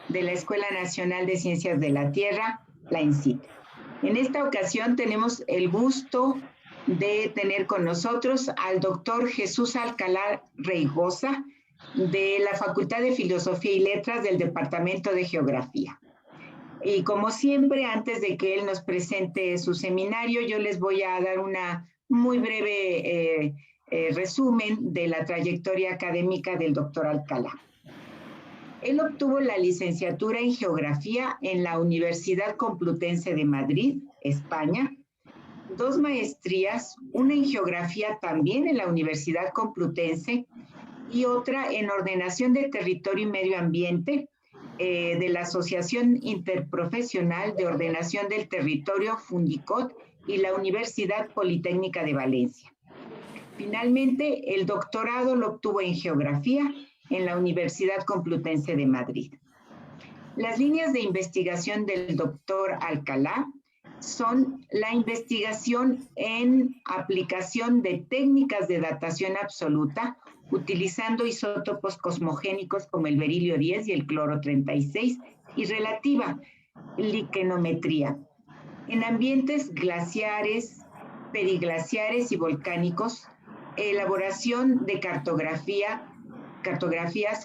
de la Escuela Nacional de Ciencias de la Tierra, la ENCIT. En esta ocasión tenemos el gusto de tener con nosotros al doctor Jesús Alcalá Reigosa, de la Facultad de Filosofía y Letras del Departamento de Geografía. Y como siempre, antes de que él nos presente su seminario, yo les voy a dar una muy breve resumen de la trayectoria académica del doctor Alcalá. Él obtuvo la licenciatura en Geografía en la Universidad Complutense de Madrid, España, 2 maestrías, una en Geografía también en la Universidad Complutense y otra en Ordenación de Territorio y Medio Ambiente de la Asociación Interprofesional de Ordenación del Territorio, Fundicot, y la Universidad Politécnica de Valencia. Finalmente, el doctorado lo obtuvo en Geografía en la Universidad Complutense de Madrid. Las líneas de investigación del doctor Alcalá son la investigación en aplicación de técnicas de datación absoluta, utilizando isótopos cosmogénicos como el berilio 10 y el cloro 36, y relativa liquenometría en ambientes glaciares, periglaciares y volcánicos, elaboración de cartografías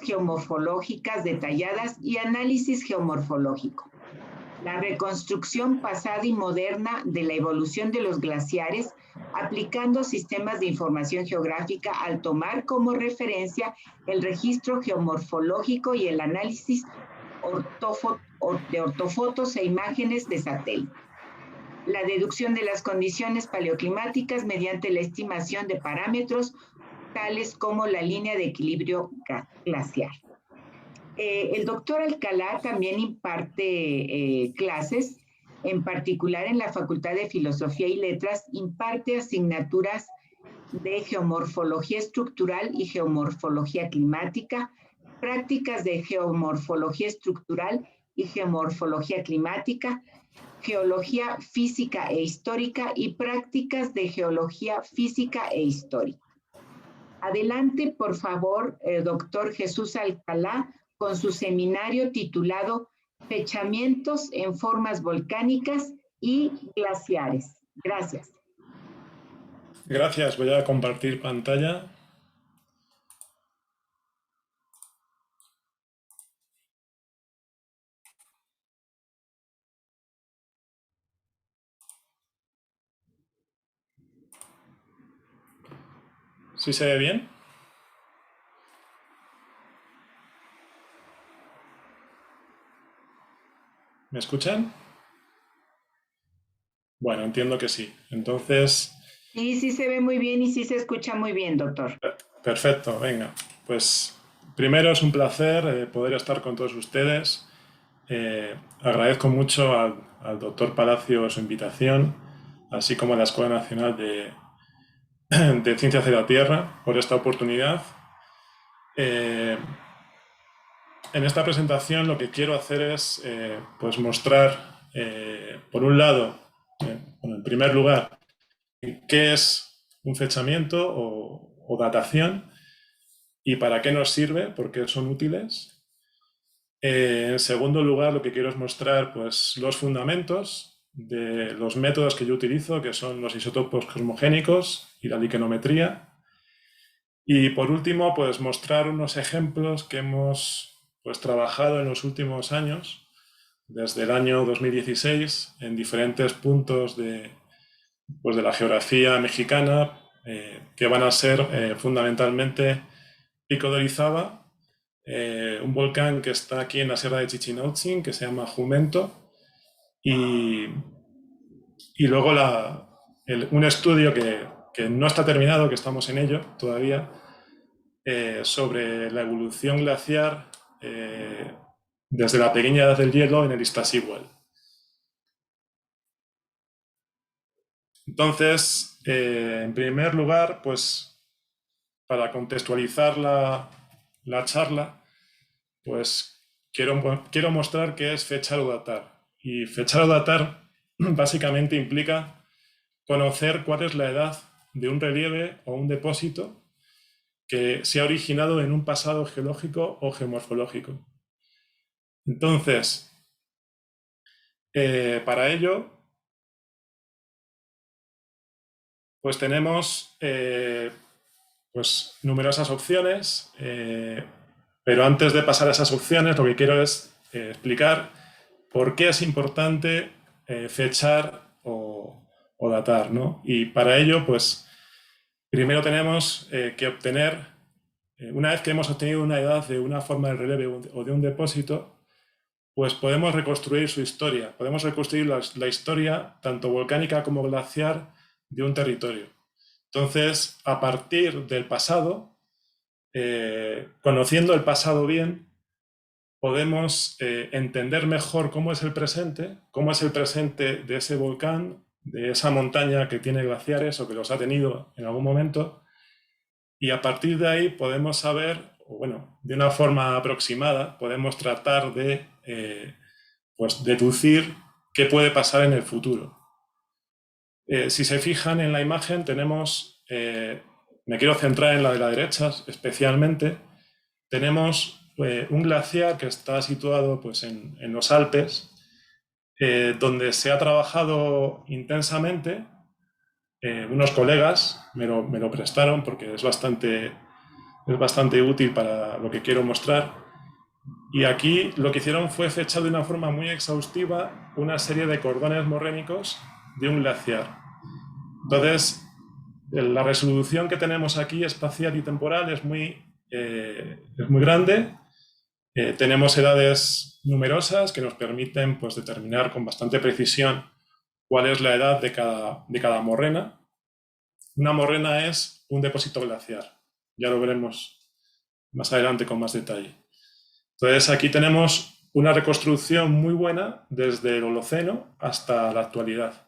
geomorfológicas detalladas y análisis geomorfológico. La reconstrucción pasada y moderna de la evolución de los glaciares, aplicando sistemas de información geográfica al tomar como referencia el registro geomorfológico y el análisis de ortofotos e imágenes de satélite. La deducción de las condiciones paleoclimáticas mediante la estimación de parámetros tales como la línea de equilibrio glaciar. El doctor Alcalá también imparte clases, en particular en la Facultad de Filosofía y Letras, imparte asignaturas de geomorfología estructural y geomorfología climática, prácticas de geomorfología estructural y geomorfología climática, geología física e histórica y prácticas de geología física e histórica. Adelante, por favor, doctor Jesús Alcalá, con su seminario titulado Fechamientos en formas volcánicas y glaciares. Gracias. Gracias, voy a compartir pantalla. ¿Sí se ve bien? ¿Me escuchan? Bueno, entiendo que sí. Entonces... Sí se ve muy bien y sí se escucha muy bien, doctor. Perfecto, venga. Pues primero es un placer poder estar con todos ustedes. Agradezco mucho al doctor Palacio su invitación, así como a la Escuela Nacional de Ciencias de la Tierra por esta oportunidad. En esta presentación lo que quiero hacer es pues mostrar, por un lado, en primer lugar, qué es un fechamiento o datación y para qué nos sirve, por qué son útiles. En segundo lugar, lo que quiero es mostrar pues, los fundamentos de los métodos que yo utilizo, que son los isótopos cosmogénicos y la liquenometría. Y por último, pues mostrar unos ejemplos que hemos pues, trabajado en los últimos años, desde el año 2016, en diferentes puntos de la geografía mexicana, que van a ser fundamentalmente Pico de Orizaba, un volcán que está aquí en la Sierra de Chichinautzin, que se llama Jumento, y luego un estudio que no está terminado, que estamos en ello todavía, sobre la evolución glaciar desde la pequeña edad del hielo en el Iztaccíhuatl. Entonces, en primer lugar, pues para contextualizar la charla, pues quiero mostrar qué es fechar o datar. Y fechar o datar básicamente implica conocer cuál es la edad de un relieve o un depósito que se ha originado en un pasado geológico o geomorfológico. Entonces, para ello, pues tenemos pues, numerosas opciones, pero antes de pasar a esas opciones, lo que quiero es explicar por qué es importante fechar o datar, ¿no? Y para ello, pues, primero tenemos que obtener, una vez que hemos obtenido una edad de una forma de relieve o de un depósito, pues podemos reconstruir su historia, podemos reconstruir la historia tanto volcánica como glaciar de un territorio. Entonces, a partir del pasado, conociendo el pasado bien, podemos entender mejor cómo es el presente de ese volcán, de esa montaña que tiene glaciares o que los ha tenido en algún momento, y a partir de ahí podemos saber, o bueno, de una forma aproximada, podemos tratar de pues deducir qué puede pasar en el futuro. Si se fijan en la imagen, tenemos, me quiero centrar en la de la derecha especialmente, tenemos un glaciar que está situado pues, en los Alpes, donde se ha trabajado intensamente. Unos colegas me lo prestaron porque es bastante útil para lo que quiero mostrar. Y aquí lo que hicieron fue fechar de una forma muy exhaustiva una serie de cordones morrénicos de un glaciar. Entonces, la resolución que tenemos aquí espacial y temporal es muy grande. Tenemos edades numerosas que nos permiten pues, determinar con bastante precisión cuál es la edad de cada morrena. Una morrena es un depósito glaciar. Ya lo veremos más adelante con más detalle. Entonces, aquí tenemos una reconstrucción muy buena desde el Holoceno hasta la actualidad.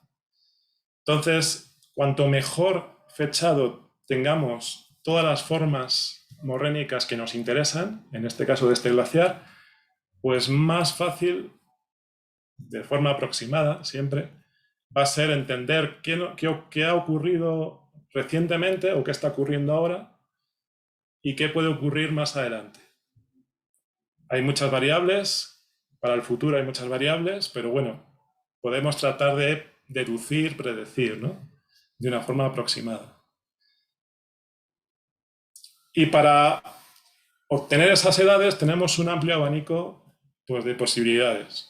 Entonces, cuanto mejor fechado tengamos todas las formas morrénicas que nos interesan, en este caso de este glaciar, pues más fácil, de forma aproximada siempre, va a ser entender qué ha ocurrido recientemente o qué está ocurriendo ahora y qué puede ocurrir más adelante. Hay muchas variables, para el futuro hay muchas variables, pero bueno, podemos tratar de deducir, predecir, ¿no? De una forma aproximada. Y para obtener esas edades tenemos un amplio abanico pues, de posibilidades.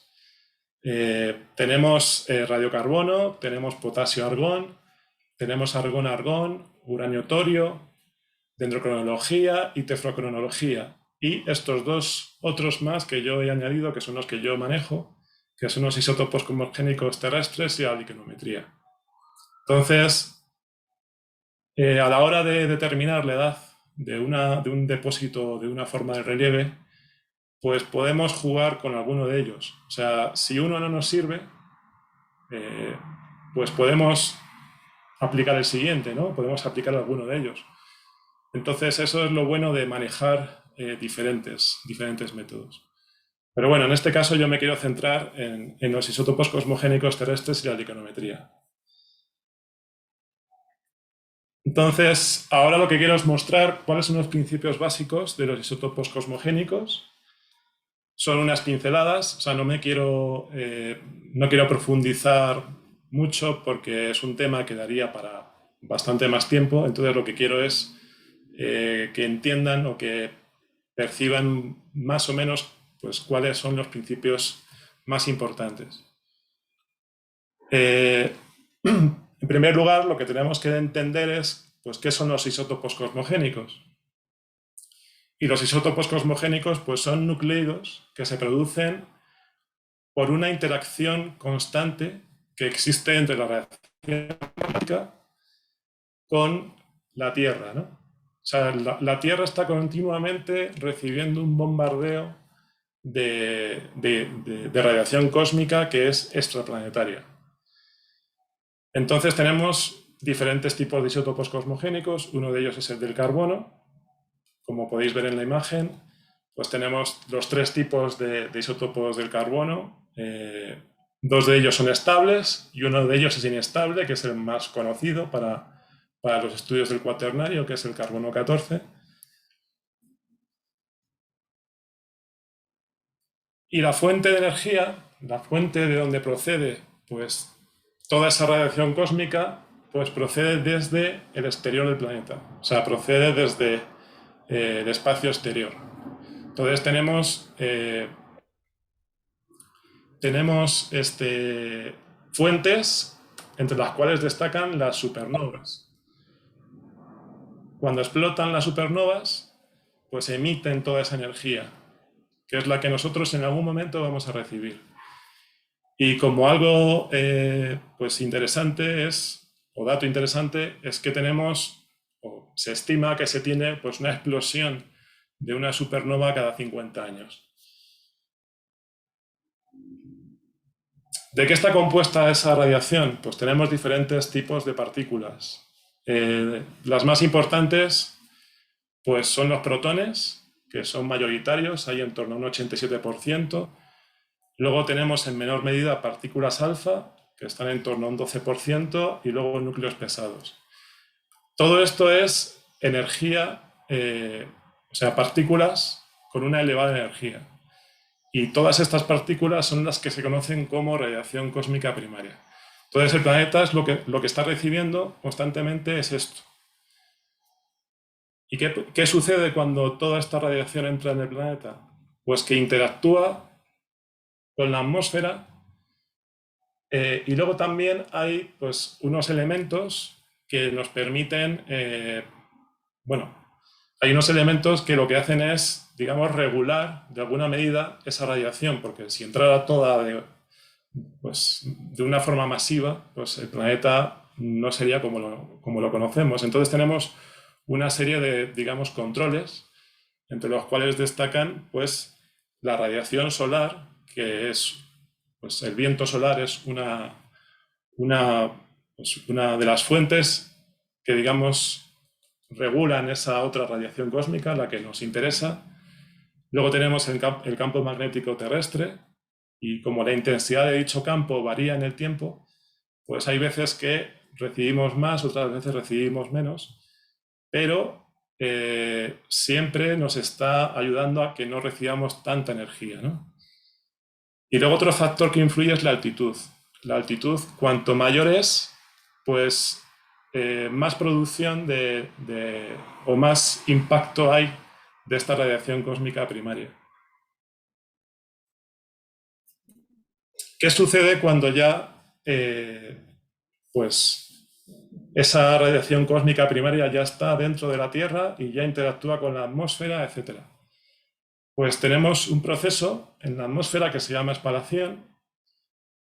Tenemos radiocarbono, tenemos potasio-argón, tenemos argón-argón, uranio-torio, dendrocronología y teflocronología. Y estos dos otros más que yo he añadido, que son los que yo manejo, que son los isótopos cosmogénicos terrestres y la glicanometría. Entonces, a la hora de determinar la edad de un depósito de una forma de relieve, pues podemos jugar con alguno de ellos. O sea, si uno no nos sirve, pues podemos aplicar el siguiente, ¿no? Podemos aplicar alguno de ellos. Entonces, eso es lo bueno de manejar diferentes métodos. Pero bueno, en este caso yo me quiero centrar en los isótopos cosmogénicos terrestres y la glicanometría. Entonces, ahora lo que quiero es mostrar cuáles son los principios básicos de los isótopos cosmogénicos. Son unas pinceladas, o sea, no quiero profundizar mucho porque es un tema que daría para bastante más tiempo. Entonces, lo que quiero es que entiendan o que perciban más o menos pues, cuáles son los principios más importantes. En primer lugar, lo que tenemos que entender es pues, qué son los isótopos cosmogénicos. Y los isótopos cosmogénicos pues, son nucleidos que se producen por una interacción constante que existe entre la radiación cósmica con la Tierra, ¿no? O sea, la Tierra está continuamente recibiendo un bombardeo de radiación cósmica que es extraplanetaria. Entonces tenemos diferentes tipos de isótopos cosmogénicos. Uno de ellos es el del carbono. Como podéis ver en la imagen, pues tenemos los tres tipos de isótopos del carbono. Dos de ellos son estables y uno de ellos es inestable, que es el más conocido para los estudios del cuaternario, que es el carbono 14. Y la fuente de energía, la fuente de donde procede pues, toda esa radiación cósmica, pues procede desde el exterior del planeta, o sea, procede desde el espacio exterior. Entonces tenemos fuentes entre las cuales destacan las supernovas. Cuando explotan las supernovas, pues emiten toda esa energía, que es la que nosotros en algún momento vamos a recibir. Y como algo pues interesante o dato interesante, es que tenemos, o se estima que se tiene pues una explosión de una supernova cada 50 años. ¿De qué está compuesta esa radiación? Pues tenemos diferentes tipos de partículas. Las más importantes pues son los protones, que son mayoritarios, hay en torno a un 87%. Luego tenemos en menor medida partículas alfa, que están en torno a un 12%, y luego núcleos pesados. Todo esto es energía, o sea, partículas con una elevada energía. Y todas estas partículas son las que se conocen como radiación cósmica primaria. Entonces el planeta es lo que está recibiendo constantemente es esto. ¿Y qué sucede cuando toda esta radiación entra en el planeta? Pues que interactúa con la atmósfera y luego también hay pues, unos elementos que nos permiten, hay unos elementos que lo que hacen es, digamos, regular de alguna medida esa radiación, porque si entrara toda de una forma masiva, pues el planeta no sería como lo conocemos. Entonces tenemos una serie de, digamos, controles, entre los cuales destacan pues, la radiación solar, que es, pues el viento solar es una de las fuentes que, digamos, regulan esa otra radiación cósmica, la que nos interesa. Luego tenemos el campo magnético terrestre, y como la intensidad de dicho campo varía en el tiempo, pues hay veces que recibimos más, otras veces recibimos menos, pero siempre nos está ayudando a que no recibamos tanta energía, ¿no? Y luego otro factor que influye es la altitud. La altitud, cuanto mayor es, pues más producción o más impacto hay de esta radiación cósmica primaria. ¿Qué sucede cuando ya pues esa radiación cósmica primaria ya está dentro de la Tierra y ya interactúa con la atmósfera, etcétera? Pues tenemos un proceso en la atmósfera que se llama espalación,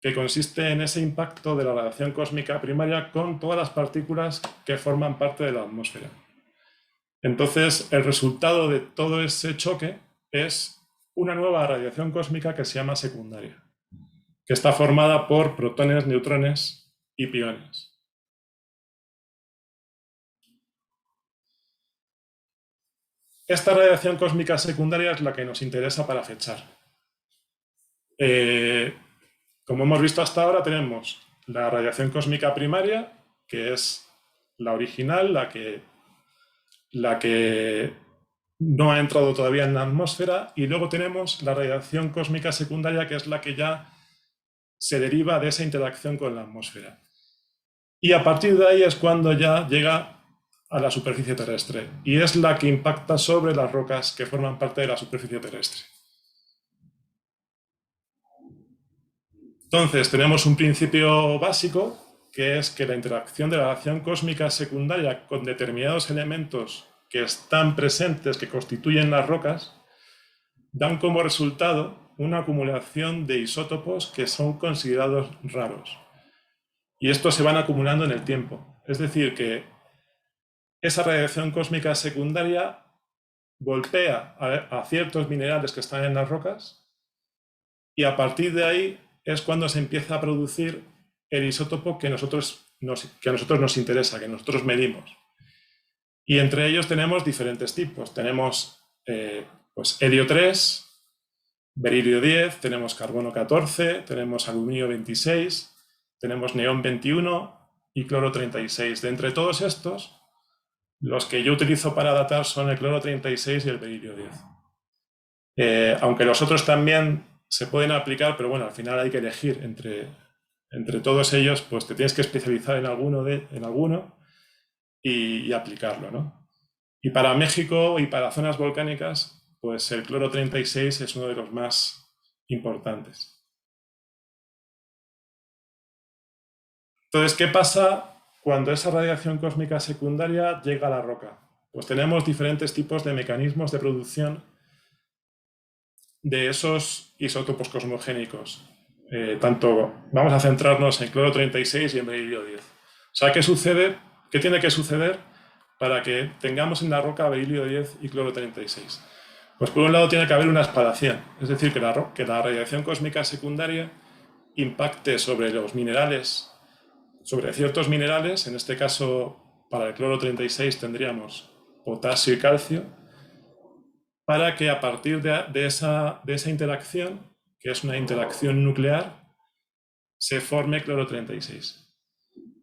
que consiste en ese impacto de la radiación cósmica primaria con todas las partículas que forman parte de la atmósfera. Entonces, el resultado de todo ese choque es una nueva radiación cósmica que se llama secundaria, que está formada por protones, neutrones y piones. Esta radiación cósmica secundaria es la que nos interesa para fechar. Como hemos visto hasta ahora, tenemos la radiación cósmica primaria, que es la original, la que no ha entrado todavía en la atmósfera, y luego tenemos la radiación cósmica secundaria, que es la que ya se deriva de esa interacción con la atmósfera. Y a partir de ahí es cuando ya llega a la superficie terrestre, y es la que impacta sobre las rocas que forman parte de la superficie terrestre. Entonces, tenemos un principio básico, que es que la interacción de la radiación cósmica secundaria con determinados elementos que están presentes, que constituyen las rocas, dan como resultado una acumulación de isótopos que son considerados raros. Y estos se van acumulando en el tiempo. Es decir, que esa radiación cósmica secundaria golpea a ciertos minerales que están en las rocas, y a partir de ahí es cuando se empieza a producir el isótopo que a nosotros nos interesa, que nosotros medimos. Y entre ellos tenemos diferentes tipos. Tenemos pues helio 3, berilio 10, tenemos carbono 14, tenemos aluminio 26, tenemos neón 21 y cloro 36. De entre todos estos, los que yo utilizo para datar son el cloro 36 y el berilio 10. Aunque los otros también se pueden aplicar, pero bueno, al final hay que elegir entre todos ellos, pues te tienes que especializar en alguno y aplicarlo, ¿no? Y para México y para zonas volcánicas, pues el cloro 36 es uno de los más importantes. Entonces, ¿qué pasa cuando esa radiación cósmica secundaria llega a la roca? Pues tenemos diferentes tipos de mecanismos de producción de esos isótopos cosmogénicos. Vamos a centrarnos en cloro 36 y en berilio 10. O sea, ¿qué sucede? ¿Qué tiene que suceder para que tengamos en la roca berilio 10 y cloro 36? Pues por un lado tiene que haber una espalación, es decir, que la radiación cósmica secundaria impacte sobre los minerales, sobre ciertos minerales. En este caso, para el cloro 36 tendríamos potasio y calcio, para que a partir de esa interacción, que es una interacción nuclear, se forme cloro 36.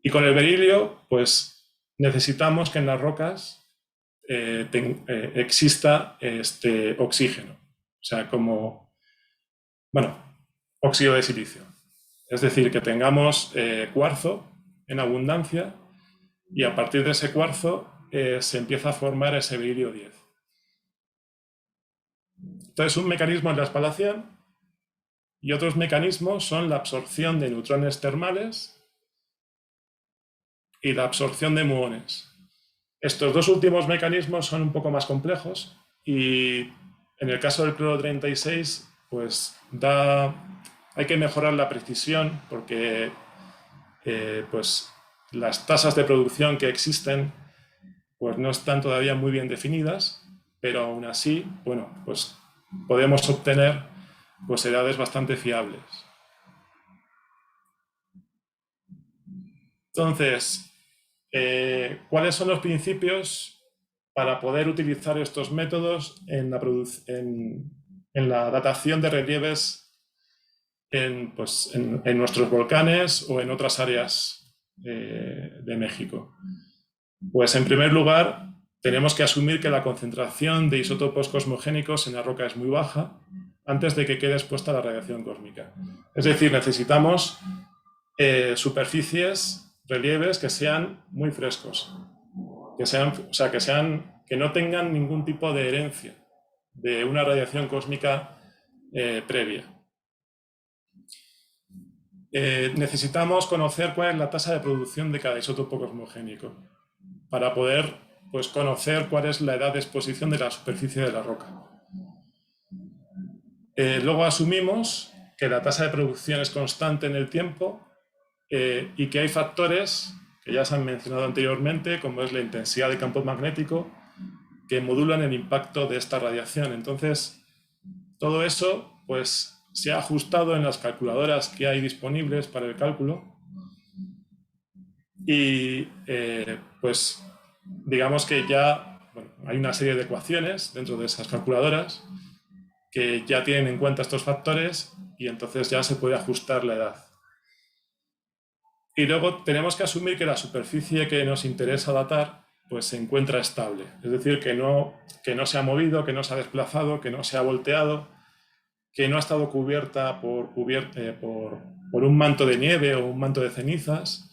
Y con el berilio, pues necesitamos que en las rocas exista este oxígeno, o sea, como, bueno, óxido de silicio. Es decir, que tengamos cuarzo en abundancia y a partir de ese cuarzo se empieza a formar ese berilio 10. Entonces, un mecanismo es la espalación y otros mecanismos son la absorción de neutrones termales y la absorción de muones. Estos dos últimos mecanismos son un poco más complejos y en el caso del cloro 36, pues hay que mejorar la precisión porque pues las tasas de producción que existen pues no están todavía muy bien definidas, pero aún así, bueno, pues podemos obtener pues edades bastante fiables. Entonces, ¿cuáles son los principios para poder utilizar estos métodos en la datación de relieves en nuestros volcanes o en otras áreas de México? Pues en primer lugar, tenemos que asumir que la concentración de isótopos cosmogénicos en la roca es muy baja antes de que quede expuesta a la radiación cósmica. Es decir, necesitamos superficies, relieves que sean muy frescos, que no tengan ningún tipo de herencia de una radiación cósmica previa. Necesitamos conocer cuál es la tasa de producción de cada isótopo cosmogénico para poder pues, conocer cuál es la edad de exposición de la superficie de la roca. Luego asumimos que la tasa de producción es constante en el tiempo y que hay factores que ya se han mencionado anteriormente, como es la intensidad del campo magnético, que modulan el impacto de esta radiación. Entonces, todo eso pues, se ha ajustado en las calculadoras que hay disponibles para el cálculo y pues digamos que ya hay una serie de ecuaciones dentro de esas calculadoras que ya tienen en cuenta estos factores y entonces ya se puede ajustar la edad. Y luego tenemos que asumir que la superficie que nos interesa datar pues se encuentra estable, es decir, que no se ha movido, que no se ha desplazado, que no se ha volteado, que no ha estado cubierta por un manto de nieve o un manto de cenizas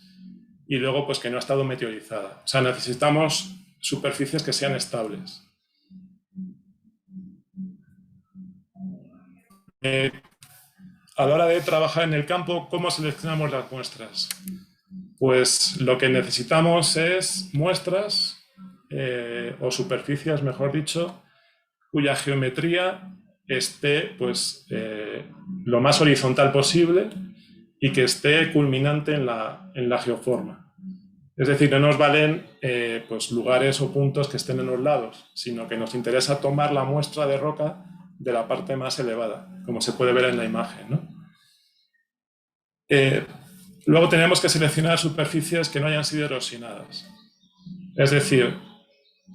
y luego pues que no ha estado meteorizada. O sea, necesitamos superficies que sean estables. A la hora de trabajar en el campo, ¿cómo seleccionamos las muestras? Pues lo que necesitamos es muestras o superficies, mejor dicho, cuya geometría esté pues, lo más horizontal posible y que esté culminante en la geoforma. Es decir, no nos valen pues, lugares o puntos que estén en los lados, sino que nos interesa tomar la muestra de roca de la parte más elevada, como se puede ver en la imagen, ¿no? Luego tenemos que seleccionar superficies que no hayan sido erosionadas. Es decir,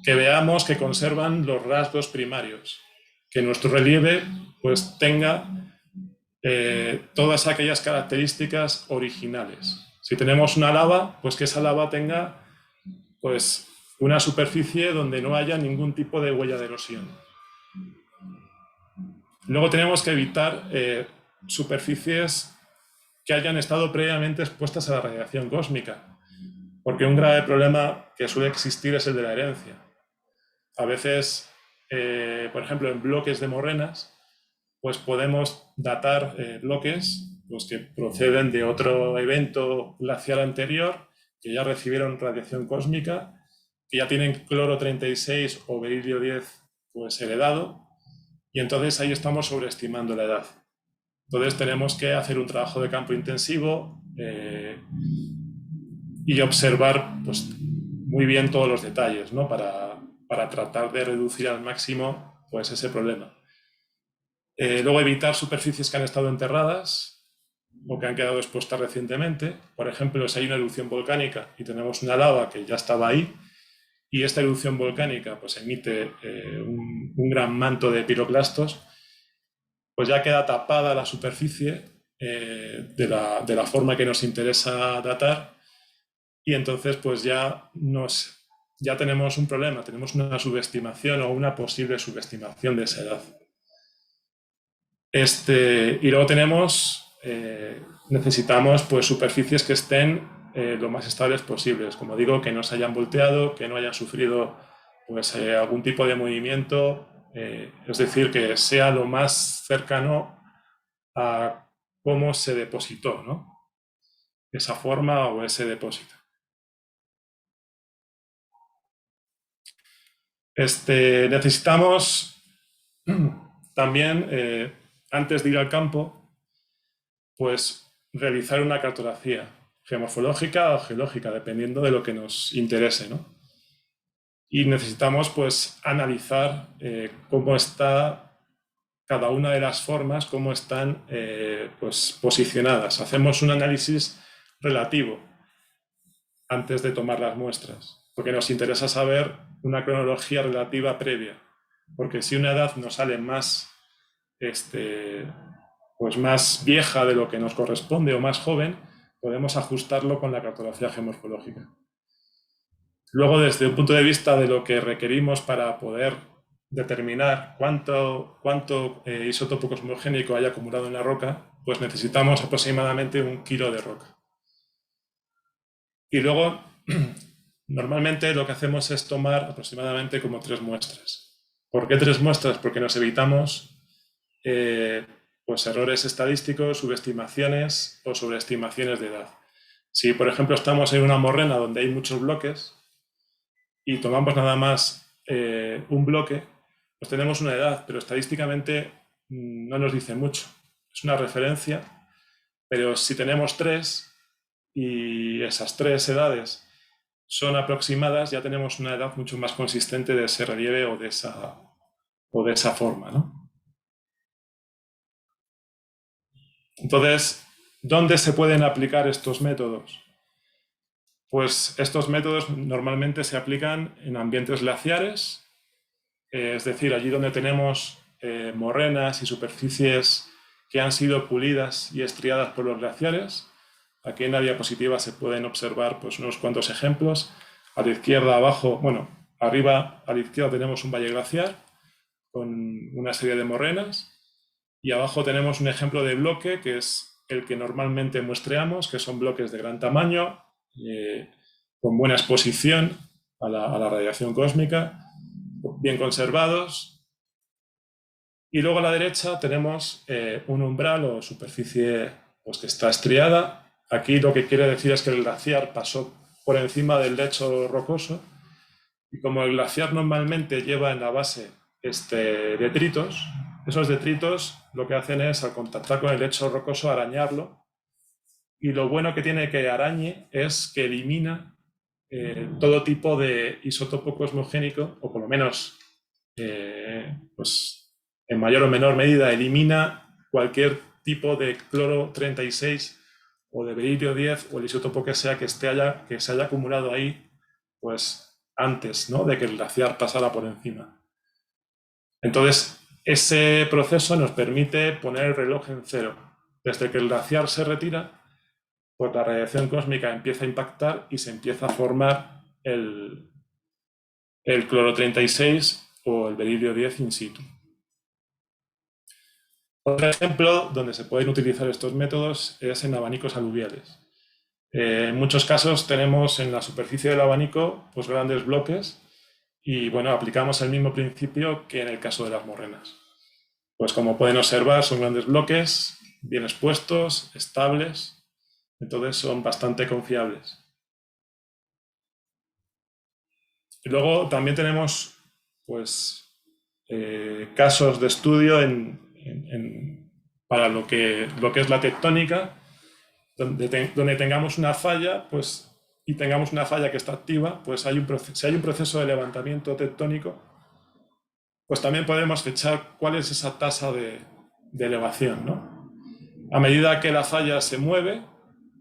que veamos que conservan los rasgos primarios, que nuestro relieve pues, tenga todas aquellas características originales. Si tenemos una lava, pues que esa lava tenga pues, una superficie donde no haya ningún tipo de huella de erosión. Luego tenemos que evitar superficies que hayan estado previamente expuestas a la radiación cósmica, porque un grave problema que suele existir es el de la herencia. A veces, por ejemplo, en bloques de morenas, pues podemos datar bloques pues, que proceden de otro evento glacial anterior, que ya recibieron radiación cósmica, que ya tienen cloro 36 o berilio 10 pues, heredado, y entonces ahí estamos sobreestimando la edad. Entonces tenemos que hacer un trabajo de campo intensivo y observar pues, muy bien todos los detalles, ¿no? para tratar de reducir al máximo pues, ese problema. Luego evitar superficies que han estado enterradas o que han quedado expuestas recientemente. Por ejemplo, si hay una erupción volcánica y tenemos una lava que ya estaba ahí y esta erupción volcánica pues, emite un gran manto de piroclastos, pues ya queda tapada la superficie de la forma que nos interesa datar y entonces pues ya tenemos un problema, tenemos una subestimación o una posible subestimación de esa edad. Y luego necesitamos pues, superficies que estén lo más estables posibles. Como digo, que no se hayan volteado, que no hayan sufrido pues, algún tipo de movimiento, es decir, que sea lo más cercano a cómo se depositó, ¿no? Esa forma o ese depósito. Necesitamos también, antes de ir al campo, pues realizar una cartografía geomorfológica o geológica, dependiendo de lo que nos interese, ¿no? Y necesitamos pues analizar cómo está cada una de las formas, cómo están pues, posicionadas. Hacemos un análisis relativo antes de tomar las muestras, porque nos interesa saber una cronología relativa previa, porque si una edad nos sale más pues más vieja de lo que nos corresponde o más joven, podemos ajustarlo con la cartografía geomorfológica. Luego, desde un punto de vista de lo que requerimos para poder determinar cuánto isótopo cosmogénico hay acumulado en la roca, pues necesitamos aproximadamente 1 kilo de roca. Y luego, normalmente lo que hacemos es tomar aproximadamente como 3 muestras. ¿Por qué 3 muestras? Porque nos evitamos pues errores estadísticos, subestimaciones o sobreestimaciones de edad. Si, por ejemplo, estamos en una morrena donde hay muchos bloques y tomamos nada más un bloque, pues tenemos una edad, pero estadísticamente no nos dice mucho. Es una referencia, pero si tenemos 3 y esas 3 edades son aproximadas, ya tenemos una edad mucho más consistente de ese relieve o de esa forma, ¿no? Entonces, ¿dónde se pueden aplicar estos métodos? Pues estos métodos normalmente se aplican en ambientes glaciares, es decir, allí donde tenemos morrenas y superficies que han sido pulidas y estriadas por los glaciares. Aquí en la diapositiva se pueden observar pues, unos cuantos ejemplos. A la izquierda, abajo, bueno, arriba a la izquierda tenemos un valle glaciar con una serie de morrenas y abajo tenemos un ejemplo de bloque que es el que normalmente muestreamos, que son bloques de gran tamaño, con buena exposición a la radiación cósmica, bien conservados. Y luego a la derecha tenemos un umbral o superficie pues, que está estriada. Aquí lo que quiere decir es que el glaciar pasó por encima del lecho rocoso y como el glaciar normalmente lleva en la base detritos, esos detritos lo que hacen es al contactar con el lecho rocoso arañarlo y lo bueno que tiene que arañe es que elimina todo tipo de isótopo cosmogénico o por lo menos pues, en mayor o menor medida elimina cualquier tipo de cloro 36 o de berilio 10 o el isótopo que sea que se haya acumulado ahí pues antes, ¿no?, de que el glaciar pasara por encima. Entonces, ese proceso nos permite poner el reloj en cero. Desde que el glaciar se retira, pues la radiación cósmica empieza a impactar y se empieza a formar el cloro 36 o el berilio 10 in situ. Otro ejemplo donde se pueden utilizar estos métodos es en abanicos aluviales. En muchos casos tenemos en la superficie del abanico pues, grandes bloques y bueno, aplicamos el mismo principio que en el caso de las morrenas. Pues como pueden observar, son grandes bloques, bien expuestos, estables, entonces son bastante confiables. Y luego también tenemos pues, casos de estudio para lo que es la tectónica, donde tengamos una falla, pues, y tengamos una falla que está activa, pues si hay un proceso de levantamiento tectónico, pues también podemos fechar cuál es esa tasa de elevación, ¿no? A medida que la falla se mueve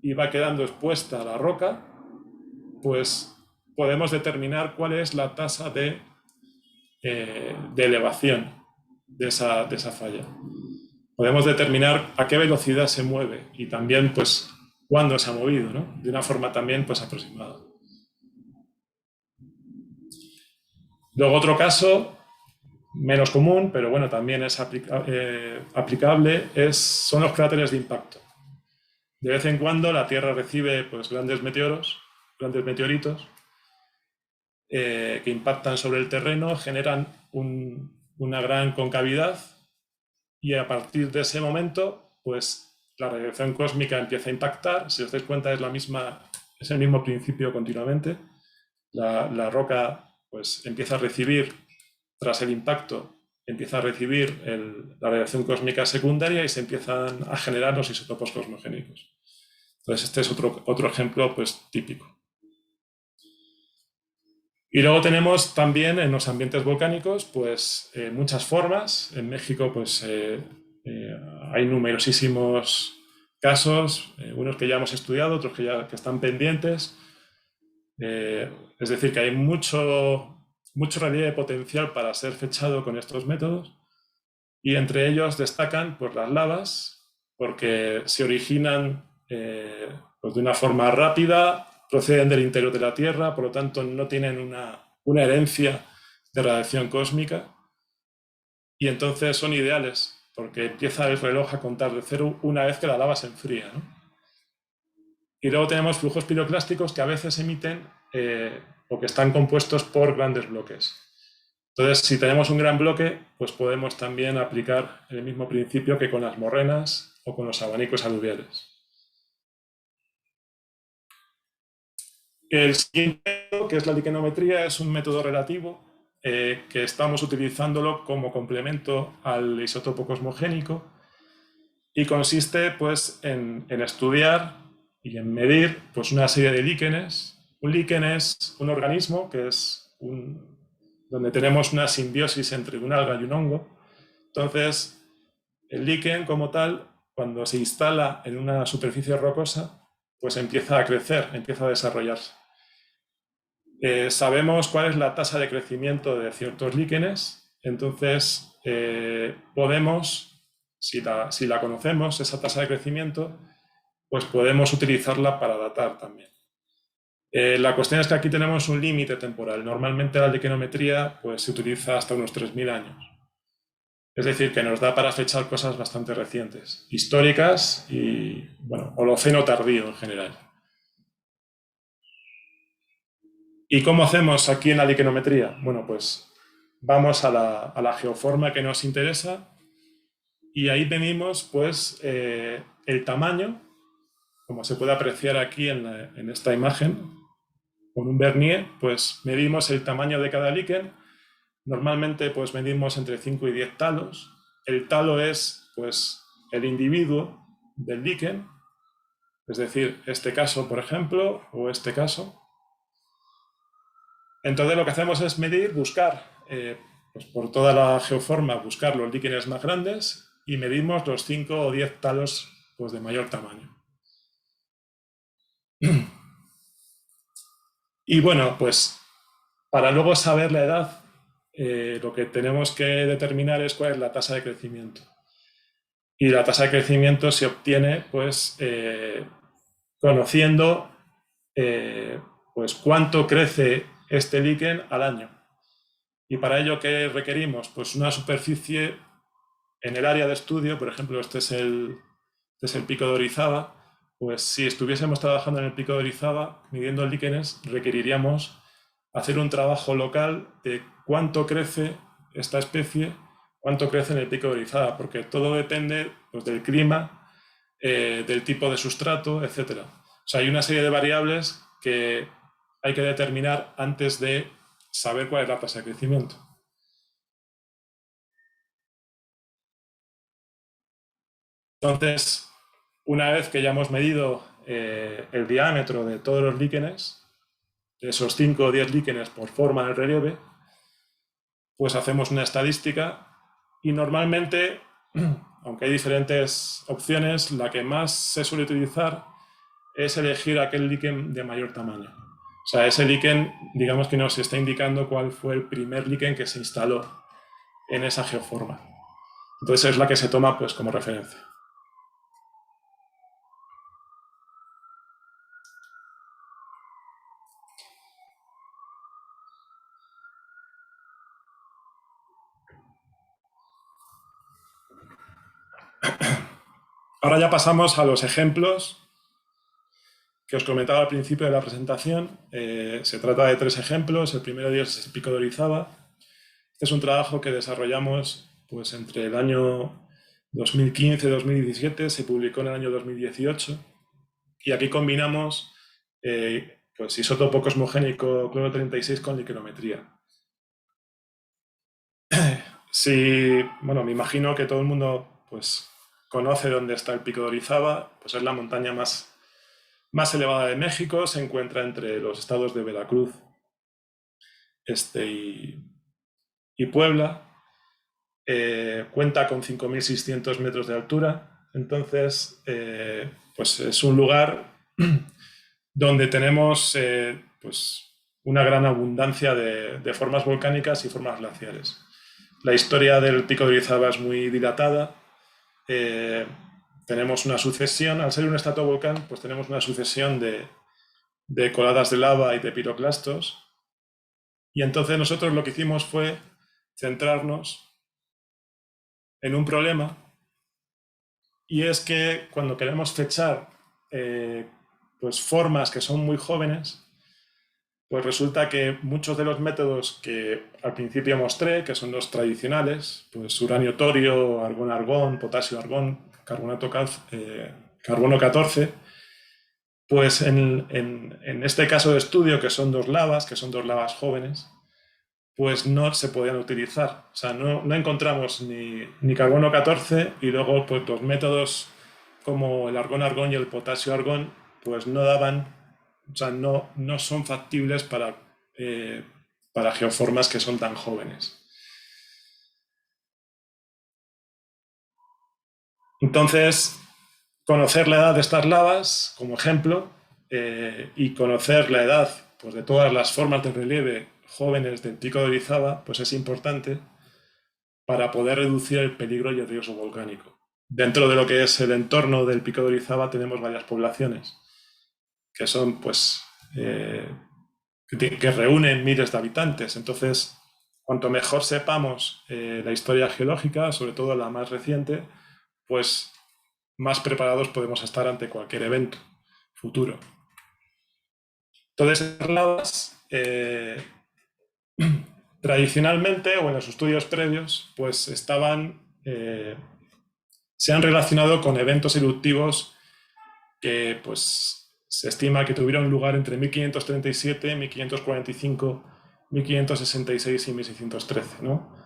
y va quedando expuesta a la roca, pues podemos determinar cuál es la tasa de elevación de esa falla. Podemos determinar a qué velocidad se mueve y también pues cuándo se ha movido, ¿no? De una forma también pues aproximada. Luego otro caso, menos común, pero bueno, también es aplicable, son los cráteres de impacto. De vez en cuando la Tierra recibe pues, grandes meteoritos, que impactan sobre el terreno, generan una gran concavidad y a partir de ese momento, pues la radiación cósmica empieza a impactar. Si os dais cuenta, es el mismo principio continuamente. La roca pues, empieza a recibir, tras el impacto, empieza a recibir la radiación cósmica secundaria y se empiezan a generar los isótopos cosmogénicos. Entonces, este es otro ejemplo pues, típico. Y luego tenemos también en los ambientes volcánicos pues, muchas formas. En México pues, hay numerosísimos casos, unos que ya hemos estudiado, otros que están pendientes. Es decir, que hay mucho relieve potencial para ser fechado con estos métodos y entre ellos destacan pues, las lavas porque se originan pues, de una forma rápida, proceden del interior de la Tierra, por lo tanto no tienen una herencia de radiación cósmica y entonces son ideales porque empieza el reloj a contar de cero una vez que la lava se enfría, ¿no? Y luego tenemos flujos piroclásticos que a veces emiten o que están compuestos por grandes bloques. Entonces, si tenemos un gran bloque, pues podemos también aplicar el mismo principio que con las morrenas o con los abanicos aluviales. El siguiente método, que es la liquenometría, es un método relativo que estamos utilizándolo como complemento al isótopo cosmogénico y consiste pues, en estudiar y en medir pues, una serie de líquenes. Un líquen es un organismo que es donde tenemos una simbiosis entre un alga y un hongo. Entonces, el líquen como tal, cuando se instala en una superficie rocosa, pues empieza a crecer, empieza a desarrollarse. Sabemos cuál es la tasa de crecimiento de ciertos líquenes, entonces podemos, si la conocemos, esa tasa de crecimiento, pues podemos utilizarla para datar también. La cuestión es que aquí tenemos un límite temporal. Normalmente la liquenometría pues, se utiliza hasta unos 3.000 años. Es decir, que nos da para fechar cosas bastante recientes, históricas y, bueno, Holoceno tardío en general. ¿Y cómo hacemos aquí en la liquenometría? Bueno, pues vamos a la geoforma que nos interesa y ahí medimos pues, el tamaño, como se puede apreciar aquí en esta imagen, con un vernier, pues medimos el tamaño de cada líquen. Normalmente pues medimos entre 5 y 10 talos. El talo es pues, el individuo del líquen, es decir, este caso, por ejemplo, o este caso. Entonces lo que hacemos es medir, buscar, pues por toda la geoforma, buscar los líquenes más grandes y medimos los 5 o 10 talos pues, de mayor tamaño. Y bueno, pues para luego saber la edad, lo que tenemos que determinar es cuál es la tasa de crecimiento. Y la tasa de crecimiento se obtiene pues, conociendo pues, cuánto crece este líquen al año. Y para ello, ¿qué requerimos? Pues una superficie en el área de estudio, por ejemplo, este es el pico de Orizaba, pues si estuviésemos trabajando en el pico de Orizaba, midiendo líquenes, requeriríamos hacer un trabajo local de cuánto crece esta especie, cuánto crece en el pico de Orizaba, porque todo depende pues, del clima, del tipo de sustrato, etc. O sea, hay una serie de variables que hay que determinar antes de saber cuál es la tasa de crecimiento. Entonces, una vez que ya hemos medido el diámetro de todos los líquenes, de esos 5 o 10 líquenes por forma del relieve, pues hacemos una estadística y normalmente, aunque hay diferentes opciones, la que más se suele utilizar es elegir aquel líquen de mayor tamaño. O sea, ese líquen, digamos que nos está indicando cuál fue el primer líquen que se instaló en esa geoforma. Entonces es la que se toma pues, como referencia. Ahora ya pasamos a los ejemplos que os comentaba al principio de la presentación. Se trata de 3 ejemplos. El primero de ellos es el pico de Orizaba. Este es un trabajo que desarrollamos pues, entre el año 2015 y 2017, se publicó en el año 2018, y aquí combinamos pues, isótopo cosmogénico cloro 36 con liquenometría. Bueno, me imagino que todo el mundo pues, conoce dónde está el pico de Orizaba, pues es la montaña más elevada de México, se encuentra entre los estados de Veracruz y Puebla. Cuenta con 5.600 metros de altura, entonces pues es un lugar donde tenemos pues una gran abundancia de formas volcánicas y formas glaciares. La historia del pico de Orizaba es muy dilatada. Tenemos una sucesión, al ser un estratovolcán, pues tenemos una sucesión de coladas de lava y de piroclastos. Y entonces nosotros lo que hicimos fue centrarnos en un problema, y es que cuando queremos fechar pues formas que son muy jóvenes, pues resulta que muchos de los métodos que al principio mostré, que son los tradicionales, pues uranio-torio, argón-argón, potasio-argón, carbono 14, pues en este caso de estudio, que son dos lavas jóvenes, pues no se podían utilizar. O sea, no encontramos ni carbono 14, y luego pues los métodos como el argón-argón y el potasio-argón pues no daban, o sea, no son factibles para geoformas que son tan jóvenes. Entonces, conocer la edad de estas lavas, como ejemplo, y conocer la edad pues, de todas las formas de relieve jóvenes del pico de Orizaba, pues es importante para poder reducir el peligro y el riesgo volcánico. Dentro de lo que es el entorno del pico de Orizaba tenemos varias poblaciones que son, pues, que reúnen miles de habitantes. Entonces, cuanto mejor sepamos la historia geológica, sobre todo la más reciente, pues más preparados podemos estar ante cualquier evento futuro. Entonces, las lavas, tradicionalmente, o en los estudios previos, pues se han relacionado con eventos eruptivos que pues, se estima que tuvieron lugar entre 1537, 1545, 1566 y 1613, ¿no?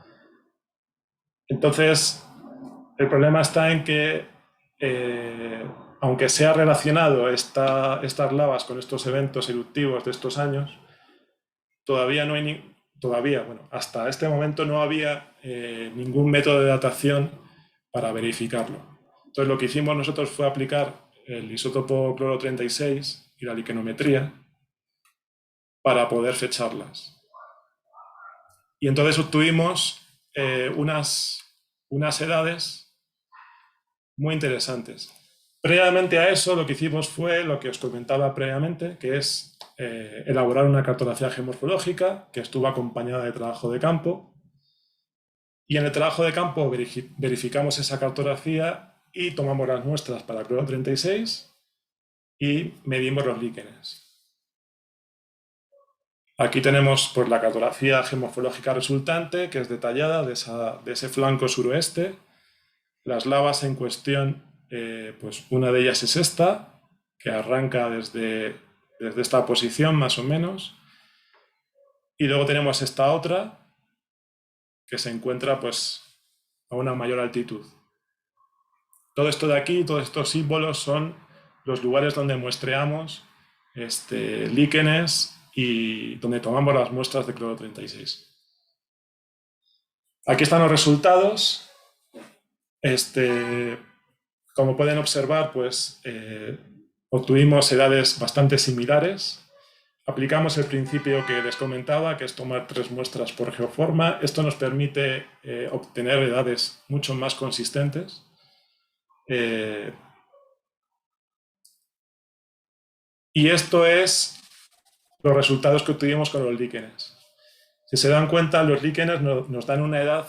Entonces, el problema está en que, aunque se ha relacionado estas lavas con estos eventos eruptivos de estos años, todavía no hay hasta este momento no había ningún método de datación para verificarlo. Entonces, lo que hicimos nosotros fue aplicar el isótopo cloro 36 y la liquenometría para poder fecharlas. Y entonces obtuvimos unas edades muy interesantes. Previamente a eso, lo que hicimos fue lo que os comentaba previamente, que es elaborar una cartografía geomorfológica que estuvo acompañada de trabajo de campo. Y en el trabajo de campo verificamos esa cartografía y tomamos las muestras para cloro 36 y medimos los líquenes. Aquí tenemos pues, la cartografía geomorfológica resultante, que es detallada de ese flanco suroeste. Las lavas en cuestión, pues una de ellas es esta, que arranca desde esta posición más o menos. Y luego tenemos esta otra, que se encuentra pues, a una mayor altitud. Todo esto de aquí, todos estos símbolos son los lugares donde muestreamos líquenes y donde tomamos las muestras de cloro 36. Aquí están los resultados. Como pueden observar, pues obtuvimos edades bastante similares. Aplicamos el principio que les comentaba, que es tomar 3 muestras por geoforma. Esto nos permite obtener edades mucho más consistentes. Y esto es los resultados que obtuvimos con los líquenes. Si se dan cuenta, los líquenes nos dan una edad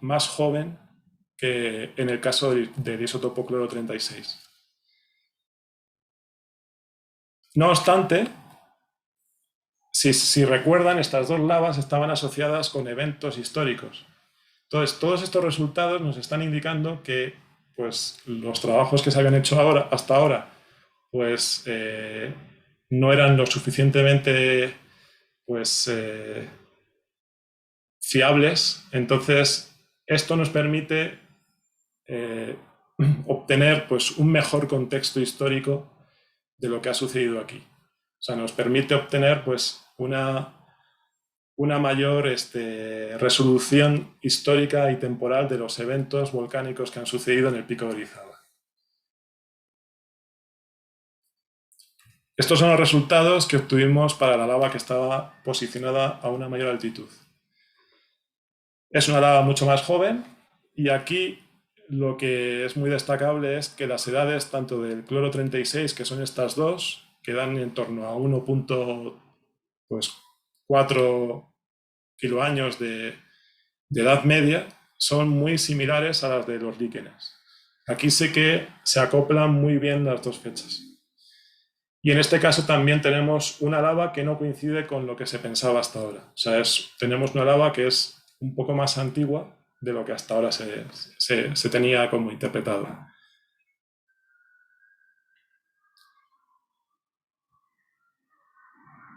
más joven que en el caso del isótopo cloro 36. No obstante, si recuerdan, estas 2 lavas estaban asociadas con eventos históricos. Entonces, todos estos resultados nos están indicando que pues, los trabajos que se habían hecho hasta ahora pues, no eran lo suficientemente pues, fiables. Entonces, esto nos permite obtener pues, un mejor contexto histórico de lo que ha sucedido aquí. O sea, nos permite obtener pues, una mayor resolución histórica y temporal de los eventos volcánicos que han sucedido en el Pico de Orizaba. Estos son los resultados que obtuvimos para la lava que estaba posicionada a una mayor altitud. Es una lava mucho más joven y aquí lo que es muy destacable es que las edades tanto del cloro 36, que son estas dos, que dan en torno a 1.4 kiloaños de edad media, son muy similares a las de los líquenes. Aquí sí que se acoplan muy bien las 2 fechas. Y en este caso también tenemos una lava que no coincide con lo que se pensaba hasta ahora. O sea, tenemos una lava que es un poco más antigua de lo que hasta ahora se tenía como interpretado.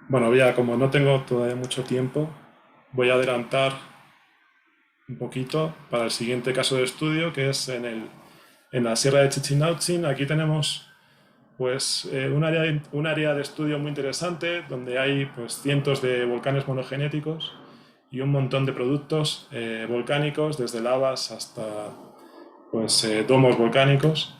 Bueno, ya como no tengo todavía mucho tiempo, voy a adelantar un poquito para el siguiente caso de estudio, que es en la Sierra de Chichinautzin. Aquí tenemos pues, un área de estudio muy interesante donde hay pues, cientos de volcanes monogenéticos y un montón de productos volcánicos, desde lavas hasta pues, domos volcánicos,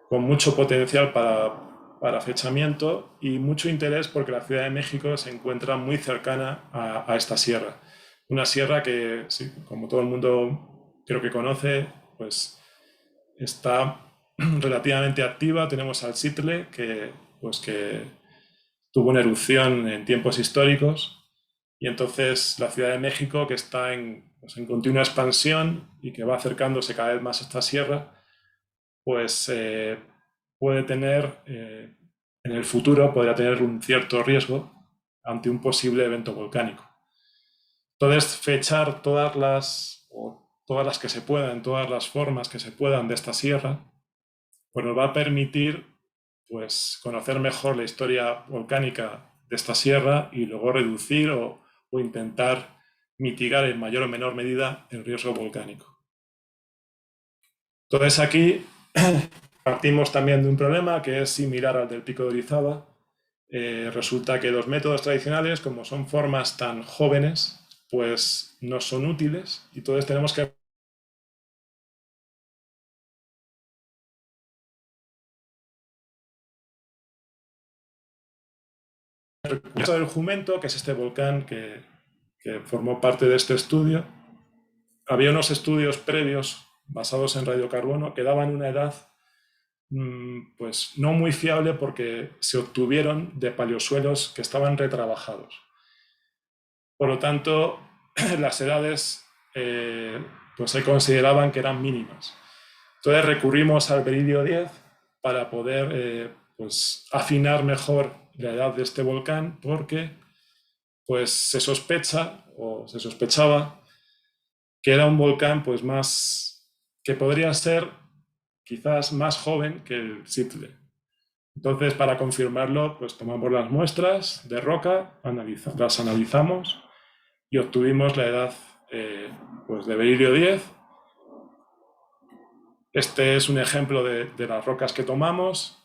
con mucho potencial para fechamiento y mucho interés porque la Ciudad de México se encuentra muy cercana a esta sierra. Una sierra que, sí, como todo el mundo creo que conoce, pues está relativamente activa. Tenemos al Chitle, que tuvo una erupción en tiempos históricos, y entonces la Ciudad de México, que está en continua expansión y que va acercándose cada vez más a esta sierra, pues puede tener, en el futuro, podría tener un cierto riesgo ante un posible evento volcánico. Entonces, fechar todas las que se puedan, todas las formas que se puedan de esta sierra, pues nos va a permitir pues, conocer mejor la historia volcánica de esta sierra y luego reducir o intentar mitigar en mayor o menor medida el riesgo volcánico. Entonces aquí partimos también de un problema que es similar al del Pico de Orizaba. Resulta que los métodos tradicionales, como son formas tan jóvenes, pues no son útiles y entonces tenemos que del Jumento, que es este volcán que formó parte de este estudio. Había unos estudios previos basados en radiocarbono que daban una edad pues no muy fiable porque se obtuvieron de paleosuelos que estaban retrabajados. Por lo tanto, las edades pues se consideraban que eran mínimas. Entonces recurrimos al berilio 10 para poder pues, afinar mejor la edad de este volcán, porque pues, se sospecha o se sospechaba que era un volcán pues, que podría ser quizás más joven que el Sittle. Entonces, para confirmarlo, pues tomamos las muestras de roca, las analizamos y obtuvimos la edad pues de berilio 10. Este es un ejemplo de las rocas que tomamos.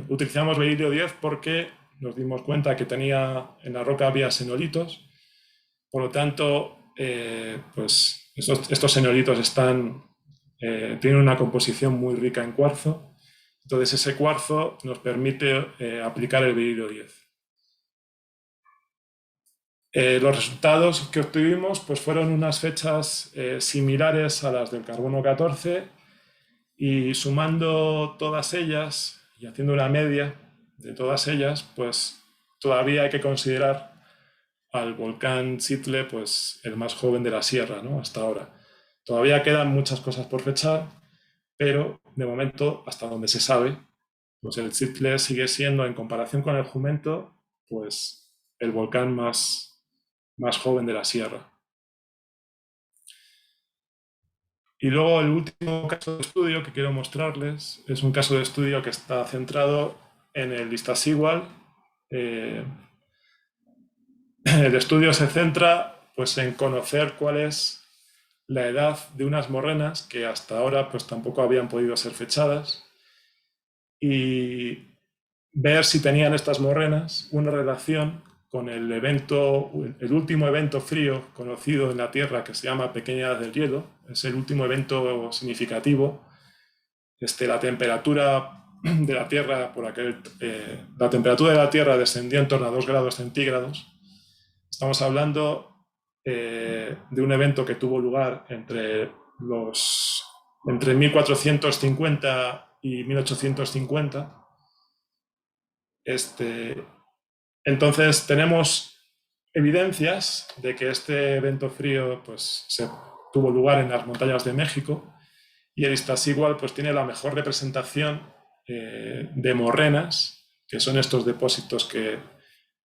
Utilizamos berilio 10 porque nos dimos cuenta que en la roca había xenolitos. Por lo tanto, pues estos xenolitos tienen una composición muy rica en cuarzo. Entonces ese cuarzo nos permite aplicar el berilio 10. Los resultados que obtuvimos pues, fueron unas fechas similares a las del carbono 14 y sumando todas ellas y haciendo una media de todas ellas, pues todavía hay que considerar al volcán Sittle pues, el más joven de la sierra, ¿no? Hasta ahora. Todavía quedan muchas cosas por fechar, pero de momento, hasta donde se sabe, pues el Sittle sigue siendo, en comparación con el Jumento, pues el volcán más joven de la sierra. Y luego el último caso de estudio que quiero mostrarles es un caso de estudio que está centrado en el Iztaccíhuatl. El estudio se centra pues, en conocer cuál es la edad de unas morrenas que hasta ahora pues, tampoco habían podido ser fechadas y ver si tenían estas morrenas una relación con el último evento frío conocido en la Tierra que se llama Pequeña Edad del Hielo. Es el último evento significativo. La temperatura de la Tierra la temperatura de la Tierra descendió en torno a 2 grados centígrados. Estamos hablando de un evento que tuvo lugar entre 1450 y 1850. Entonces tenemos evidencias de que este evento frío pues, tuvo lugar en las montañas de México y el Iztaccíhuatl pues, tiene la mejor representación de morrenas, que son estos depósitos que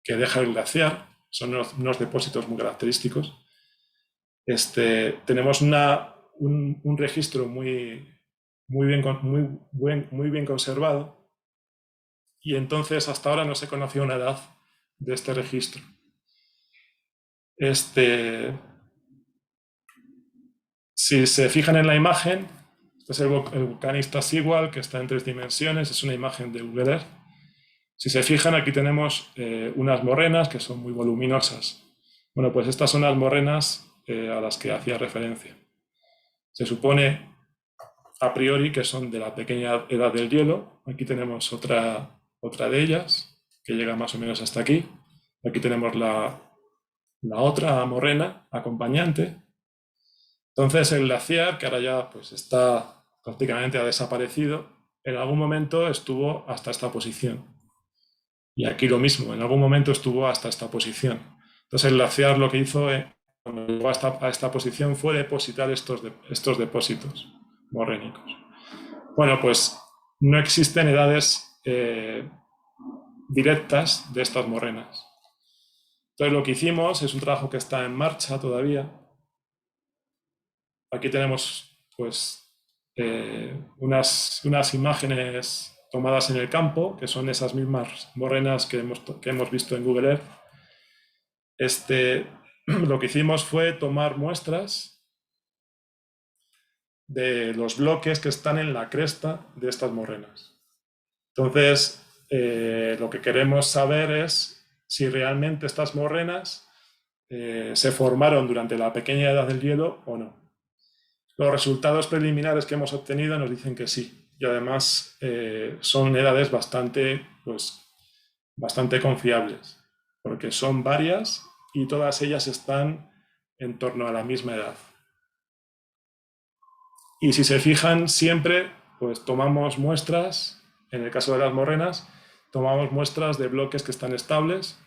deja el glaciar, son unos depósitos muy característicos. Tenemos un registro muy bien conservado y entonces hasta ahora no se conoció una edad de este registro. Si se fijan en la imagen, este es el volcán Iztaccíhuatl, que está en 3 dimensiones, es una imagen de Google Earth. Si se fijan, aquí tenemos unas morrenas que son muy voluminosas. Bueno, pues estas son las morrenas a las que hacía referencia. Se supone a priori que son de la pequeña edad del hielo. Aquí tenemos otra de ellas, que llega más o menos hasta aquí. Aquí tenemos la otra morrena acompañante. Entonces el glaciar, que ahora ya pues, prácticamente ha desaparecido, en algún momento estuvo hasta esta posición. Y aquí lo mismo, en algún momento estuvo hasta esta posición. Entonces el glaciar lo que hizo cuando llegó a esta posición fue depositar estos depósitos morrénicos. Bueno, pues no existen edades directas de estas morrenas. Entonces lo que hicimos es un trabajo que está en marcha todavía. Aquí tenemos pues unas imágenes tomadas en el campo, que son esas mismas morrenas que hemos visto en Google Earth. Lo que hicimos fue tomar muestras de los bloques que están en la cresta de estas morrenas. Entonces, lo que queremos saber es si realmente estas morrenas se formaron durante la pequeña edad del hielo o no. Los resultados preliminares que hemos obtenido nos dicen que sí, y además son edades bastante confiables, porque son varias y todas ellas están en torno a la misma edad. Y si se fijan, siempre pues, tomamos muestras, en el caso de las morrenas, tomamos muestras de bloques que están estables,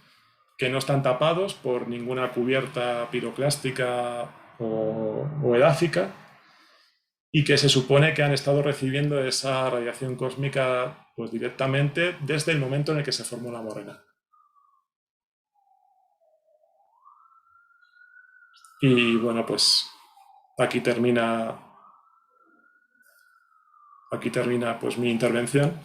que no están tapados por ninguna cubierta piroclástica o edáfica, y que se supone que han estado recibiendo esa radiación cósmica pues, directamente desde el momento en el que se formó la morena. Y bueno, pues aquí termina pues, mi intervención.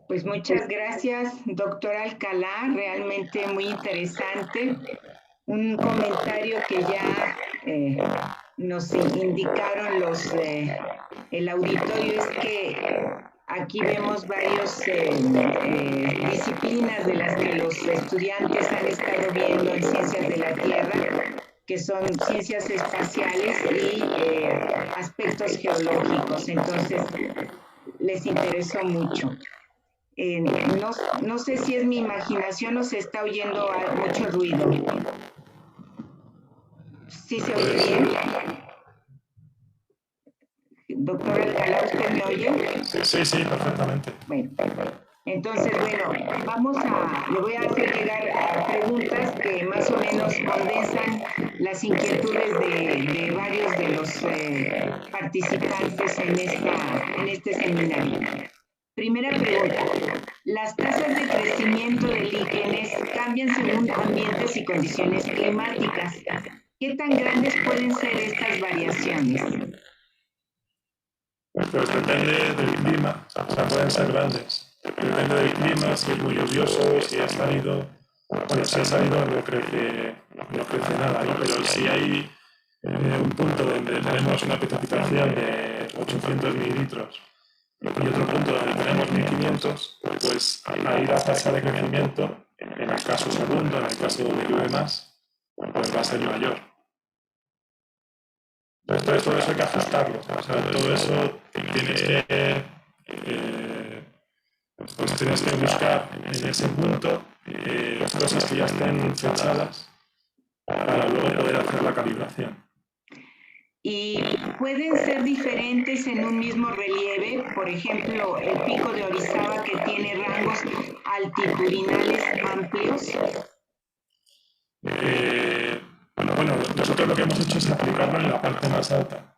Pues muchas gracias, doctor Alcalá, realmente muy interesante. Un comentario que ya nos indicaron el auditorio es que aquí vemos varias disciplinas de las que los estudiantes han estado viendo en Ciencias de la Tierra, que son ciencias espaciales y aspectos geológicos. Entonces, les interesó mucho. No sé si es mi imaginación o se está oyendo mucho ruido. ¿Sí se oye bien? Doctor Alcalá, ¿usted me oye? Sí, perfectamente. Bueno, entonces, le voy a hacer llegar a preguntas que más o menos condensan las inquietudes de varios de los participantes en este seminario. Primera pregunta. Las tasas de crecimiento de líquenes cambian según ambientes y condiciones climáticas. ¿Qué tan grandes pueden ser estas variaciones? Pues depende del clima, o sea, pueden ser grandes. Depende del clima, si es muy lluvioso, si ha salido, bueno, si ha salido no crece nada, ¿no? Pero si hay un punto donde tenemos una precipitación de 800 mililitros y otro punto donde tenemos 1500, pues ahí la tasa de crecimiento, en el caso segundo, en el caso donde llueve más, pues va a ser mayor. Entonces, todo eso hay que ajustarlo. O sea, todo eso tienes que buscar en ese punto cosas que ya estén fechadas para luego poder hacer la calibración. Y pueden ser diferentes en un mismo relieve, por ejemplo, el pico de Orizaba que tiene rangos altitudinales amplios. Bueno, nosotros lo que hemos hecho es aplicarlo en la parte más alta.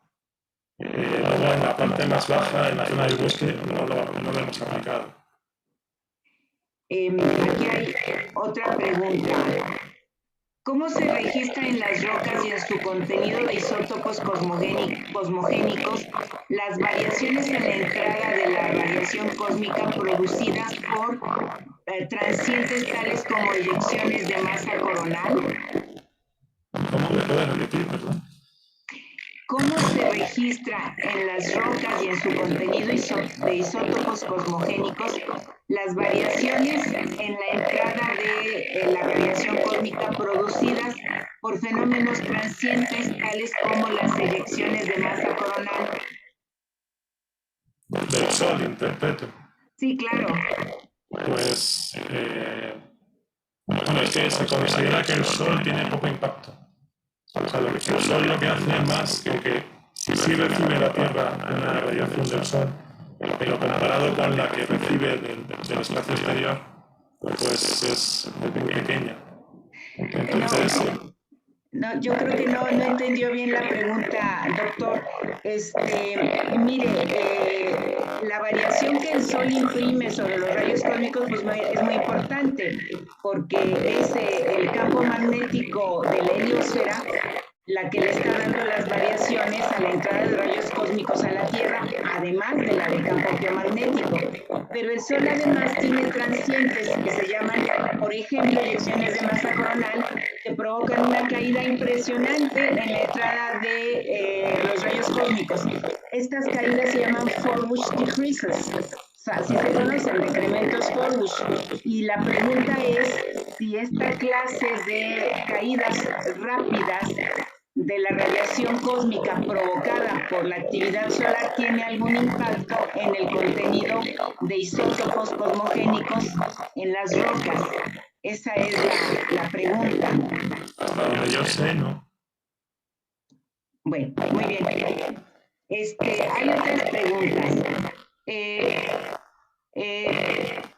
Luego en la parte más baja, en la zona del bosque, no lo hemos aplicado. Aquí hay otra pregunta. ¿Cómo se registra en las rocas y en su contenido de isótopos cosmogénicos las variaciones en la entrada de la radiación cósmica producidas por transientes tales como eyecciones de masa coronal? ¿Cómo me puedes repetir, perdón? ¿Cómo se registra en las rocas y en su contenido de isótopos cosmogénicos las variaciones en la entrada de la radiación cósmica producidas por fenómenos transientes tales como las eyecciones de masa coronal? Del Sol, interpreto. Sí, claro. Pues, bueno, es que se considera que el Sol tiene poco impacto. O sea, el Sol lo que hace más que sí recibe la Tierra una radiación del Sol, pero comparado con la que recibe del espacio exterior, pues es muy pequeña. Entonces, no, yo creo que no entendió bien la pregunta, doctor. Mire, la variación que el Sol imprime sobre los rayos cósmicos pues, es muy importante, porque es el campo magnético de la heliosfera la que le está dando las variaciones a la entrada de rayos cósmicos a la Tierra, además de la del campo geomagnético. Pero el Sol además tiene transientes que se llaman, por ejemplo, eyecciones de masa coronal, que provocan una caída impresionante en la entrada de los rayos cósmicos. Estas caídas se llaman Forbush decreases. O sea, así se conocen, decrementos Forbush. Y la pregunta es si esta clase de caídas rápidas de la radiación cósmica provocada por la actividad solar tiene algún impacto en el contenido de isótopos cosmogénicos en las rocas. Esa es la pregunta. hasta donde yo sé, no. Bueno, muy bien. Hay otras preguntas.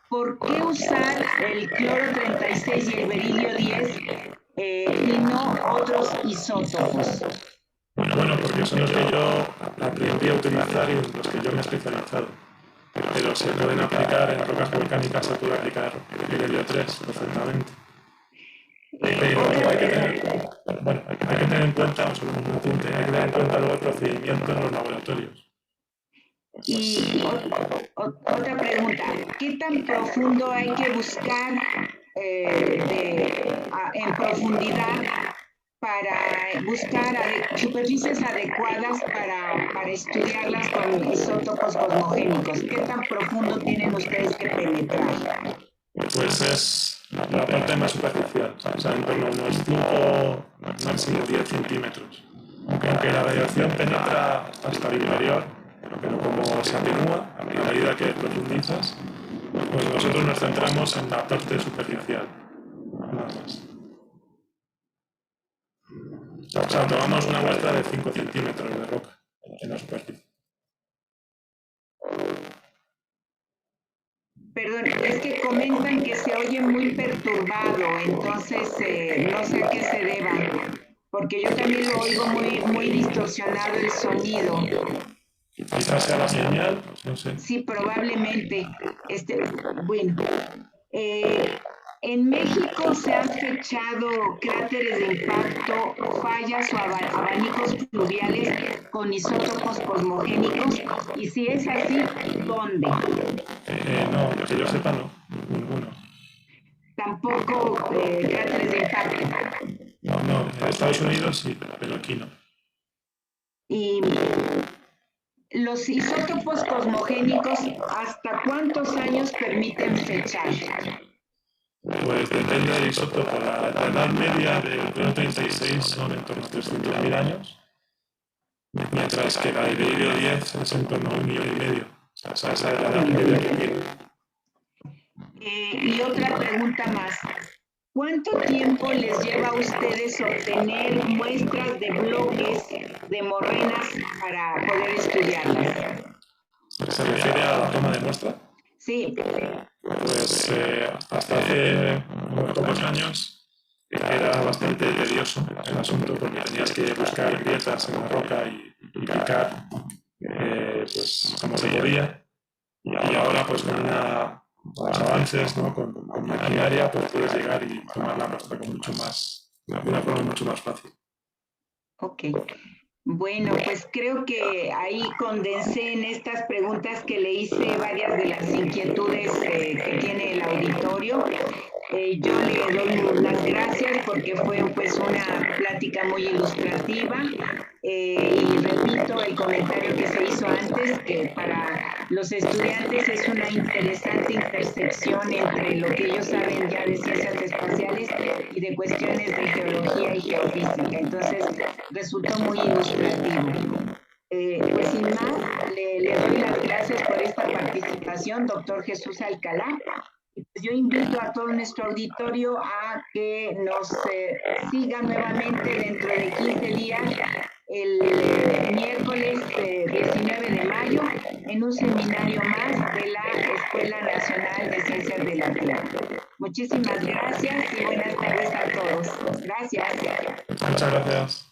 ¿Por qué usar el cloro 36 y el berilio 10 y no otros isótopos? Bueno, porque son los que yo aprendí a utilizar y en los que yo me he especializado. Pero se pueden aplicar en rocas volcánicas, se puede aplicar el helio 3 perfectamente. Pero hay que tener en cuenta, un apunte, hay que tener en cuenta luego el procedimiento en los laboratorios. Y otra pregunta, ¿qué tan profundo hay que buscar en profundidad para buscar superficies adecuadas para estudiarlas con isótopos cosmogénicos? ¿Qué tan profundo tienen ustedes que penetrar? Pues es la parte más superficial, o sea, en torno a unos 5, máximo 10 centímetros. Aunque la radiación penetra hasta el interior, pero como se atenúa a medida que profundizas, pues nosotros nos centramos en la parte superficial, nada más. O sea, tomamos una muestra de 5 centímetros de roca en la superficie. Perdón, es que comentan que se oye muy perturbado, entonces no sé a qué se deba, porque yo también lo oigo muy distorsionado el sonido. Quizás sea la señal, no sé. Sí, probablemente. Bueno, en México se han fechado cráteres de impacto, fallas o abanicos fluviales con isótopos cosmogénicos, y si es así, ¿dónde? No, que yo sepa no, ninguno. Tampoco cráteres de impacto. No, en Estados Unidos sí, pero aquí no. Y los isótopos cosmogénicos, ¿hasta cuántos años permiten fechar? Pues depende del isótopo. La edad media del cloro 36 son en torno a 300.000 años, mientras que la del berilio 10 es en torno a 1,5 millones. O sea, esa es la edad media que tiene. Y otra pregunta más. ¿Cuánto tiempo les lleva a ustedes obtener muestras de bloques de morrenas para poder estudiarlas? ¿Se refiere a la toma de muestra? Sí. Pues hasta hace unos pocos años era bastante tedioso el asunto porque tenías que buscar grietas en la roca y picar pues, como se podía. Y ahora pues con los avances, ¿no? con maquinaria pues puedes llegar y tomar la muestra con de una forma mucho más fácil. Ok. Bueno, pues creo que ahí condensé en estas preguntas que le hice varias de las inquietudes que tiene el auditorio. Yo le doy las gracias porque fue pues una plática muy ilustrativa y repito el comentario que se hizo antes, que para los estudiantes es una interesante intersección entre lo que ellos saben ya de ciencias espaciales y de cuestiones de geología y geofísica. Entonces resultó muy ilustrativo. Pues sin más, le doy las gracias por esta participación, doctor Jesús Alcalá. Yo invito a todo nuestro auditorio a que nos siga nuevamente dentro de 15 días, el miércoles 19 de mayo, en un seminario más de la Escuela Nacional de Ciencias de la Tierra. Muchísimas gracias y buenas tardes a todos. Gracias. Muchas gracias.